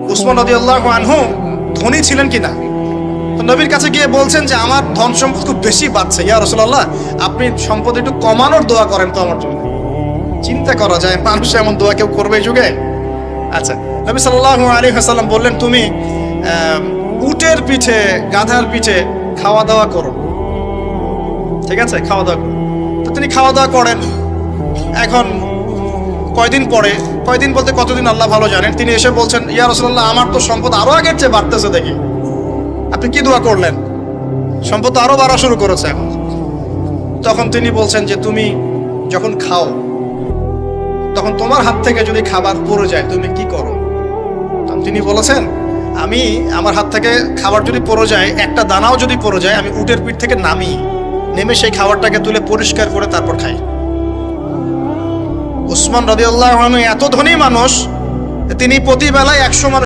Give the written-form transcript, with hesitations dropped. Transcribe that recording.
উসমান রাদিয়াল্লাহু আনহু ধনী ছিলেন কিনা? তো নবীর কাছে গিয়ে বলছেন যে আমার ধন সম্পদ খুব বেশি বাড়ছে, ইয়া রাসূলুল্লাহ আপনি সম্পদ একটু কমানোর দোয়া করেন তো আমার জন্য। চিন্তা করা যায় মানুষ এমন দোয়া কেউ করবে এই যুগে? আচ্ছা, নবী সাল্লাল্লাহু আলাইহি ওয়াসাল্লাম বললেন তুমি উটের পিঠে গাধার পিঠে খাওয়া দাওয়া করো, ঠিক আছে, খাওয়া দাওয়া করো। তো তিনি খাওয়া দাওয়া করেন। এখন কয়দিন বলতে কতদিন আল্লাহ ভালো জানেন, তিনি এসে বলছেন ইয়া রাসূলুল্লাহ আমার তো সম্পদ আরো আগের চেয়ে বাড়তেছে, দেখি আপনি কি দোয়া করলেন? সম্পদ তো আরো বাড়া শুরু করেছে এখন। তখন তিনি বলছেন যে তুমি যখন খাও তখন তোমার হাত থেকে যদি খাবার পড়ে যায় তুমি কি করো? তখন তিনি বলেছেন আমি আমার হাত থেকে খাবার যদি পড়ে যায়, একটা দানাও যদি পড়ে যায়, আমি উটের পিঠ থেকে নেমে সেই খাবারটাকে তুলে পরিষ্কার করে তারপর খাই। উসমান রাদিয়াল্লাহু আনহু এত ধনী মানুষ, তিনি প্রতি বেলায় 100 মানুষ